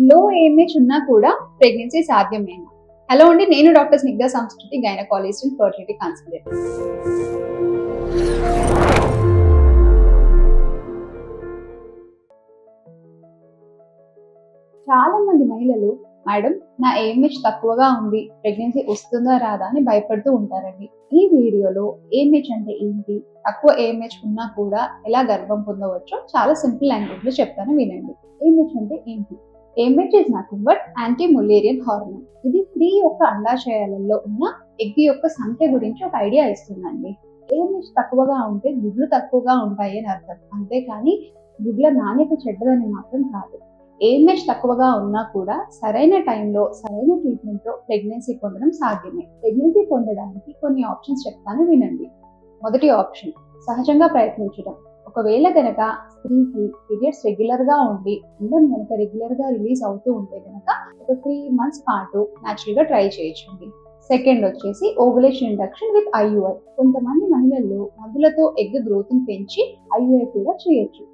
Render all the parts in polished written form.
లో ఏమేజ్ ఉన్నా కూడా ప్రెగ్నెన్సీ సాధ్యమేనా? హలో అండి, నేను డాక్టర్ స్నిగ్ధ సంస్కృతి, గైనకాలజిస్ట్ అండ్ ఫర్టిలిటీ కన్సల్టెంట్. చాలా మంది మహిళలు, మేడం నా ఏమేజ్ తక్కువగా ఉంది, ప్రెగ్నెన్సీ వస్తుందా రాదా అని భయపడుతూ ఉంటారండి. ఈ వీడియోలో ఏమేజ్ అంటే ఏంటి, తక్కువ ఏమేజ్ ఉన్నా కూడా ఎలా గర్భం పొందవచ్చో చాలా సింపుల్ లాంగ్వేజ్ లో చెప్తాను, వినండి. ఏమేజ్ అంటే ఏంటి? AMH is nothing but anti Mullerian hormone. ఇది స్త్రీ యొక్క అండాశయాలలో ఉన్న ఎగ్ యొక్క సంఖ్య గురించి ఒక ఐడియా ఇస్తుందండి. ఏమేజ్ తక్కువగా ఉంటే గుడ్లు తక్కువగా ఉంటాయి అని అర్థం, అంతేకాని గుడ్ల నాణ్యత చెడ్డదని మాత్రం కాదు. ఏమేజ్ తక్కువగా ఉన్నా కూడా సరైన టైంలో సరైన ట్రీట్మెంట్ తో ప్రెగ్నెన్సీ పొందడం సాధ్యమే. ప్రెగ్నెన్సీ పొందడానికి కొన్ని ఆప్షన్స్ చెప్తాను, వినండి. మొదటి ఆప్షన్, సహజంగా ప్రయత్నించడం. ఒకవేళ గనక స్త్రీకి పీరియడ్స్ రెగ్యులర్ గా ఉండి అండం గనక రెగ్యులర్ గా రిలీజ్ అవుతూ ఉంటే గనక ఒక 3 months పాటు న్యాచురల్ గా ట్రై చేయొచ్చండి. సెకండ్ వచ్చేసి ఓవులేషన్ ఇండక్షన్ విత్ ఐయుఐ. కొంతమంది మహిళల్లో మందులతో ఎగ్ గ్రోత్ ని పెంచి ఐయుఐ కూడా చేయొచ్చు.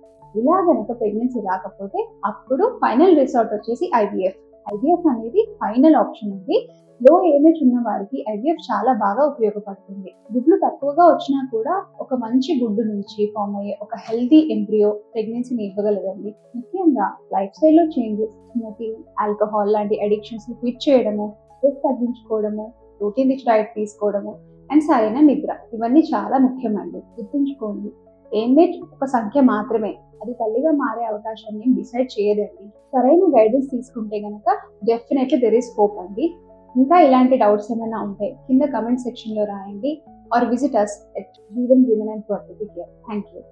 ఇలా గనక ప్రెగ్నెన్సీ రాకపోతే అప్పుడు ఫైనల్ రిసార్ట్ వచ్చేసి ఐవీఎఫ్. ఐవీఎఫ్ అనేది ఫైనల్ ఆప్షన్ అండి. లో ఏమేజ్ ఉన్న వారికి ఐవీఎఫ్ చాలా బాగా ఉపయోగపడుతుంది. గుడ్లు తక్కువగా వచ్చినా కూడా ఒక మంచి గుడ్డు నుంచి ఫామ్ అయ్యే ఒక హెల్తీ ఎంబ్రియో ప్రెగ్నెన్సీని ఇవ్వగలదండి. ముఖ్యంగా లైఫ్ స్టైల్లో చేంజెస్, స్మోకింగ్, ఆల్కహాల్ లాంటి అడిక్షన్స్ ని క్విట్ చేయడము, స్ట్రెస్ తగ్గించుకోవడము, ప్రోటీన్ రిచ్ డైట్ తీసుకోవడము అండ్ సరైన నిద్ర, ఇవన్నీ చాలా ముఖ్యమండి. గుర్తుంచుకోండి, ఏమేజ్ ఒక సంఖ్య మాత్రమే, అది తల్లిగా మారే అవకాశాన్ని డిసైడ్ చేయదండి. సరైన గైడెన్స్ తీసుకుంటే గనక డెఫినెట్లీ దెర్ ఇస్ హోప్ అండి. ఇంకా ఇలాంటి డౌట్స్ ఏమైనా ఉంటే కింద కమెంట్ సెక్షన్ లో రాయండి, are visit us at Jeevan Women and Fertility Care. Thank you.